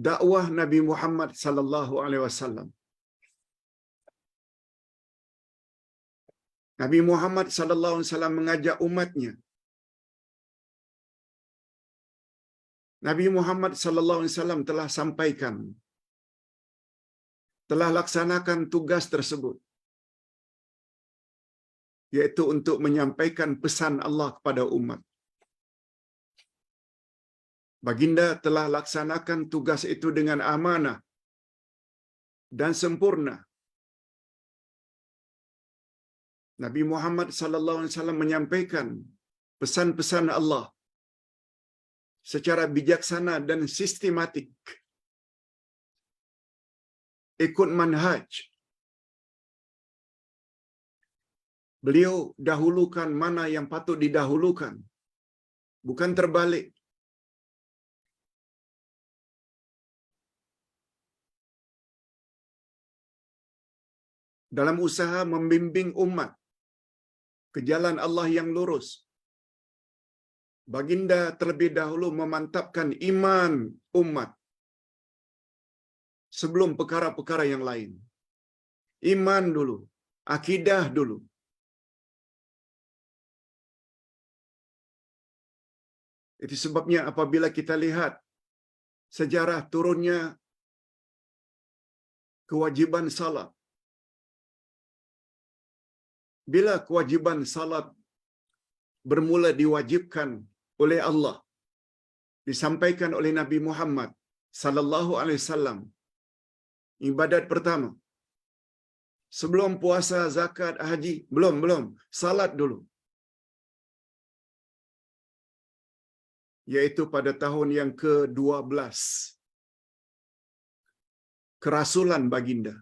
dakwah Nabi Muhammad sallallahu alaihi wasallam. Nabi Muhammad sallallahu alaihi wasallam mengajak umatnya. Nabi Muhammad sallallahu alaihi wasallam telah sampaikan, telah laksanakan tugas tersebut, yaitu untuk menyampaikan pesan Allah kepada umat. Baginda telah laksanakan tugas itu dengan amanah dan sempurna. Nabi Muhammad sallallahu alaihi wasallam menyampaikan pesan-pesan Allah secara bijaksana dan sistematik. Ikut manhaj. Beliau dahulukan mana yang patut didahulukan, bukan terbalik. Dalam usaha membimbing umat ke jalan Allah yang lurus, baginda terlebih dahulu memantapkan iman umat sebelum perkara-perkara yang lain. Iman dulu, akidah dulu. Itu sebabnya apabila kita lihat sejarah turunnya kewajiban salat, bila kewajiban salat bermula diwajibkan oleh Allah, disampaikan oleh Nabi Muhammad sallallahu alaihi wasallam, ibadat pertama sebelum puasa, zakat, haji, belum, salat dulu. Yaitu pada tahun yang ke-12 kerasulan baginda.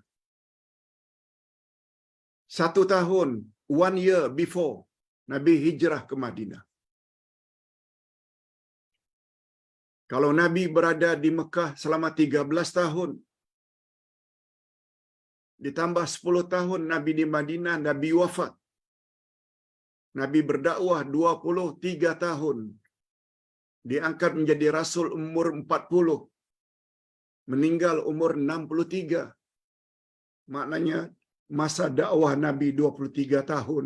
1 tahun, 1 year before Nabi hijrah ke Madinah. Kalau Nabi berada di Mekah selama 13 tahun, ditambah 10 tahun Nabi di Madinah, Nabi wafat. Nabi berdakwah 23 tahun. Diangkat menjadi Rasul umur 40. Meninggal umur 63. Maknanya masa dakwah Nabi 23 tahun.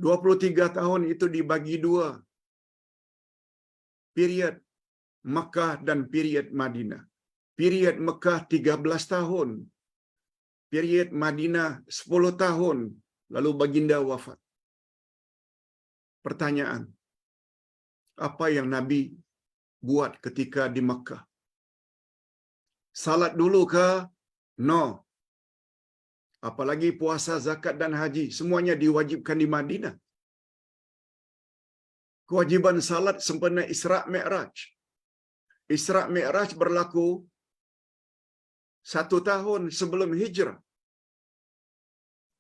23 tahun itu dibagi 2. Period Mekah dan period Madinah. Period Mekah 13 tahun. Period Madinah 10 tahun. Lalu baginda wafat. Pertanyaan, apa yang Nabi buat ketika di Mekah? Salat dulu ke? No. Apalagi puasa, zakat dan haji, semuanya diwajibkan di Madinah. Kewajiban salat sempena Isra' Mi'raj. Isra' Mi'raj berlaku 1 tahun sebelum hijrah.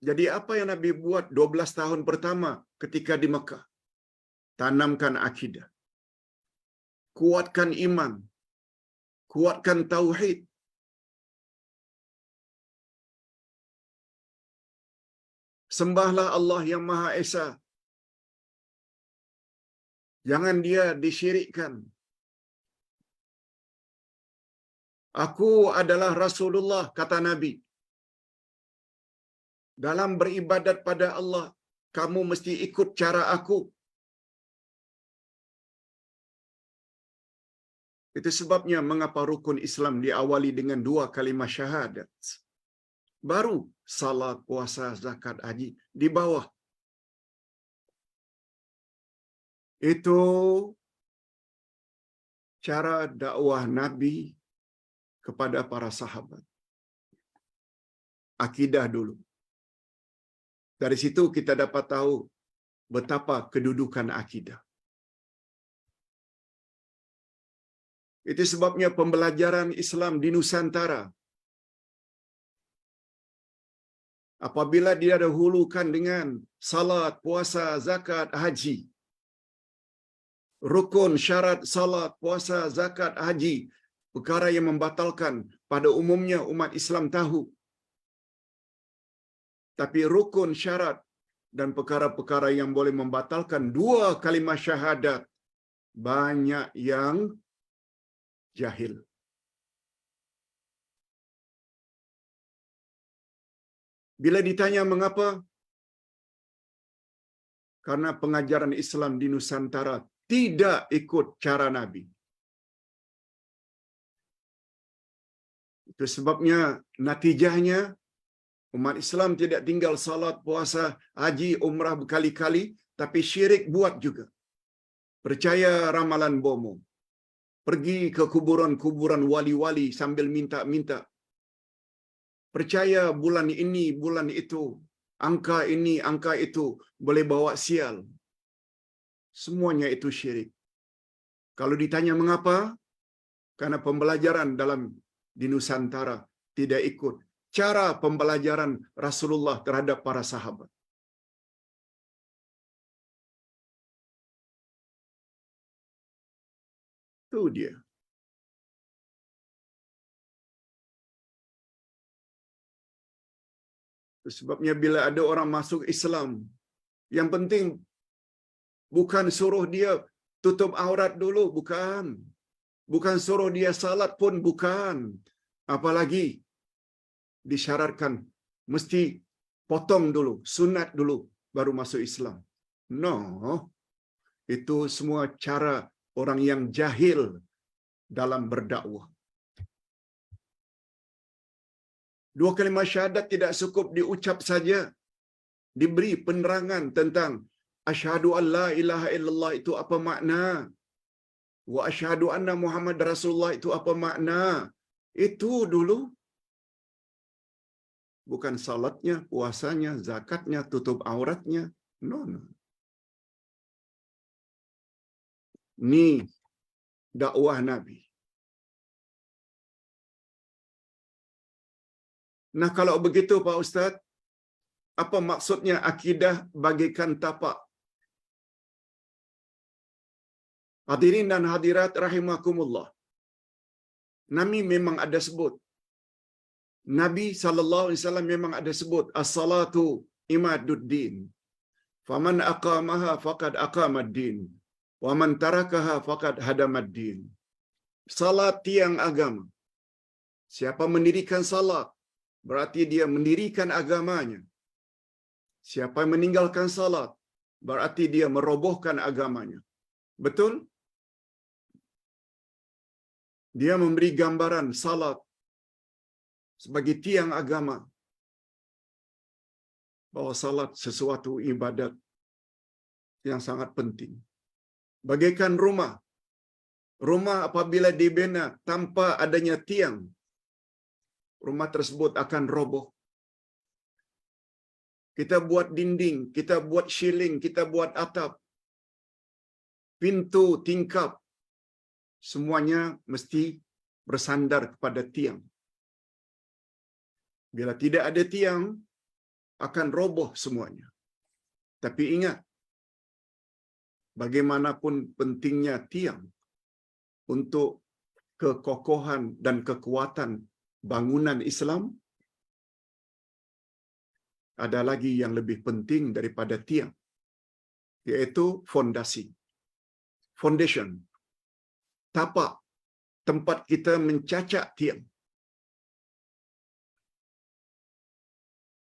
Jadi apa yang Nabi buat 12 tahun pertama ketika di Mekah? Tanamkan akidah. Kuatkan iman. Kuatkan tauhid. Sembahlah Allah yang Maha Esa. Jangan dia disyirikkan. Aku adalah Rasulullah, kata Nabi. Dalam beribadat pada Allah, kamu mesti ikut cara aku. Itu sebabnya mengapa rukun Islam diawali dengan 2 kalimah syahadat. Baru salat, puasa, zakat, haji di bawah. Itu cara dakwah Nabi kepada para sahabat. Akidah dulu. Dari situ kita dapat tahu betapa kedudukan akidah. Itu sebabnya pembelajaran Islam di Nusantara, apabila dia dahulukan dengan salat, puasa, zakat, haji, rukun, syarat salat, puasa, zakat, haji, perkara yang membatalkan, pada umumnya umat Islam tahu. Tapi rukun, syarat dan perkara-perkara yang boleh membatalkan 2 kalimah syahadat, banyak yang jahil. Bila ditanya mengapa? Karena pengajaran Islam di Nusantara tidak ikut cara Nabi. Itu sebabnya natijahnya umat Islam tidak tinggal salat, puasa, haji, umrah berkali-kali, tapi syirik buat juga. Percaya ramalan bomo. Pergi ke kuburan-kuburan wali-wali sambil minta-minta. Percaya bulan ini, bulan itu, angka ini, angka itu boleh bawa sial. Semuanya itu syirik. Kalau ditanya mengapa? Karena pembelajaran di Nusantara tidak ikut cara pembelajaran Rasulullah terhadap para sahabat. Itu dia. Sebabnya bila ada orang masuk Islam, yang penting bukan suruh dia tutup aurat dulu, bukan. Bukan suruh dia salat pun, bukan. Apalagi disyaratkan mesti potong dulu, sunat dulu, baru masuk Islam. No, itu semua cara orang yang jahil dalam berdakwah. Dua kalimat syahadat tidak cukup diucap saja. Diberi penerangan tentang asyhadu an la ilaha illallah itu apa makna. Wa asyhadu anna Muhammad Rasulullah itu apa makna. Itu dulu. Bukan salatnya, puasanya, zakatnya, tutup auratnya. No. Ni dakwah Nabi. Nah, kalau begitu Pak Ustaz, apa maksudnya akidah bagaikan tapak? Hadirin dan hadirat rahimakumullah. Nabi memang ada sebut. Nabi SAW memang ada sebut as-salatu imaduddin. Faman aqamaha faqad aqamaddin. Wa man tarakaha faqad hadamaddin. Salat tiang agama. Siapa mendirikan salat, berarti dia mendirikan agamanya. Siapa yang meninggalkan salat, berarti dia merobohkan agamanya. Betul? Dia memberi gambaran salat sebagai tiang agama. Bahwa salat sesuatu ibadat yang sangat penting. Bagaikan rumah. Rumah apabila dibina tanpa adanya tiang, rumah tersebut akan roboh. Kita buat dinding, kita buat shieling, kita buat atap, pintu, tingkap, semuanya mesti bersandar kepada tiang. Bila tidak ada tiang, akan roboh semuanya. Tapi ingat, bagaimanapun pentingnya tiang untuk kekokohan dan kekuatan bangunan Islam, ada lagi yang lebih penting daripada tiang, yaitu fondasi. Foundation. Tapak. Tempat kita mencacak tiang.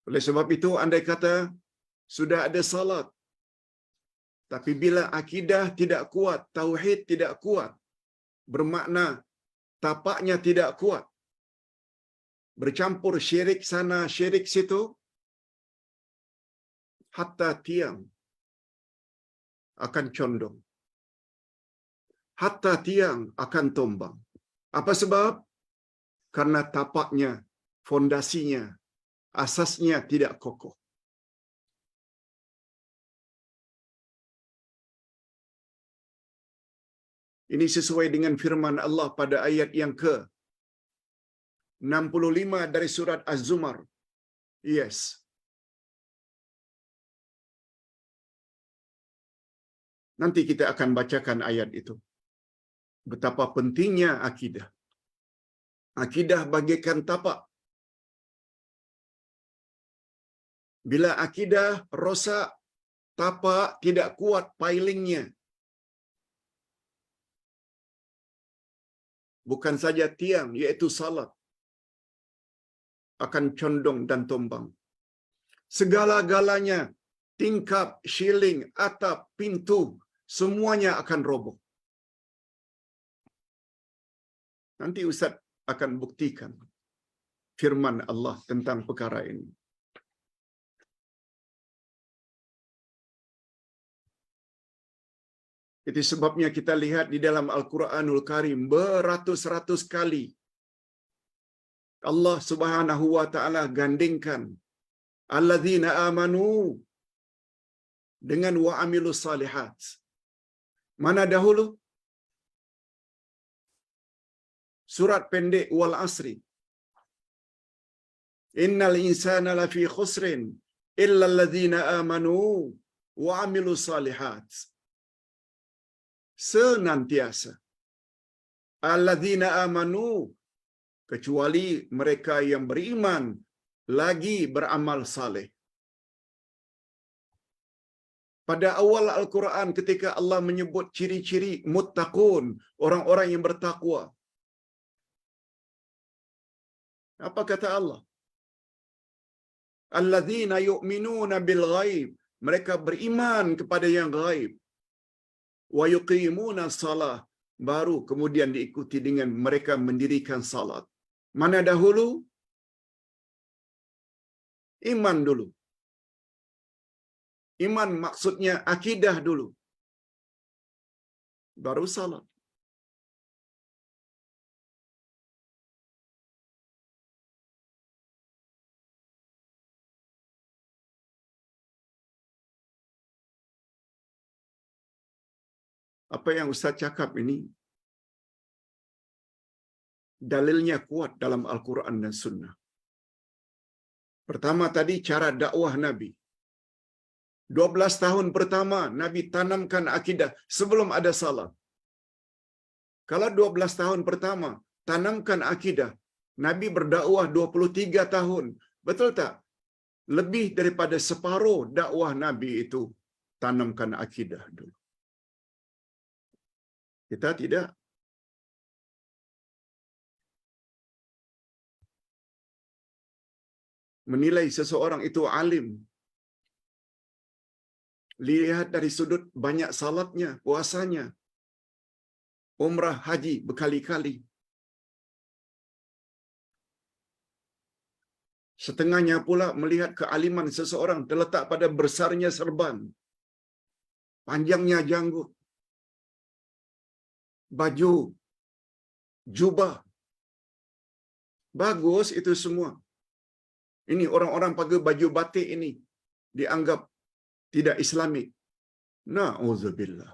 Oleh sebab itu, andai kata sudah ada salat, tapi bila akidah tidak kuat, tauhid tidak kuat, bermakna tapaknya tidak kuat, bercampur syirik sana, syirik situ, hatta tiang akan condong. Hatta tiang akan tumbang. Apa sebab? Karena tapaknya, fondasinya, asasnya tidak kokoh. Ini sesuai dengan firman Allah pada ayat yang ke-65 dari surat Az-Zumar. Yes. Nanti kita akan bacakan ayat itu. Betapa pentingnya akidah. Akidah bagaikan tapak. Bila akidah rosak, tapak tidak kuat pilingnya. bukan saja tiang, iaitu salat, akan condong dan tumbang. Segala-galanya, tingkap, shilling, atap, pintu, semuanya akan roboh. Nanti Ustaz akan buktikan firman Allah tentang perkara ini. Itu sebabnya kita lihat di dalam Al-Quranul Karim beratus-ratus kali Allah Subhanahu wa taala gandingkan alladzina amanu dengan wa amilus salihat. Mana dahulu? Surat pendek wal asri. Innal insana lafi khusrin illa alladzina amanu wa amilus salihat. Senantiasa alladzina amanu, kecuali mereka yang beriman lagi beramal saleh. Pada awal Al-Quran ketika Allah menyebut ciri-ciri muttaqun, orang-orang yang bertakwa, apa kata Allah? Alladzina yu'minuna bil ghaib, mereka beriman kepada yang ghaib. Wa yuqimuna shalah, baru kemudian diikuti dengan mereka mendirikan salat. Mana dahulu? Iman dulu. Iman maksudnya akidah dulu, baru salat. Apa yang Ustaz cakap ini dalilnya kuat dalam Al-Quran dan Sunnah. Pertama tadi cara dakwah Nabi. 12 tahun pertama Nabi tanamkan akidah sebelum ada salat. Kalau 12 tahun pertama tanamkan akidah, Nabi berdakwah 23 tahun. Betul tak? Lebih daripada separuh dakwah Nabi itu tanamkan akidah dulu. Kita tidak. Menilai seseorang itu alim, lihat dari sudut banyak salatnya, puasanya, umrah, haji berkali-kali. Setengahnya pula melihat kealiman seseorang terletak pada besarnya serban, panjangnya janggut, baju, jubah. Bagus itu semua. Ini orang-orang pakai baju batik ini dianggap tidak Islamik. Na'udzubillah.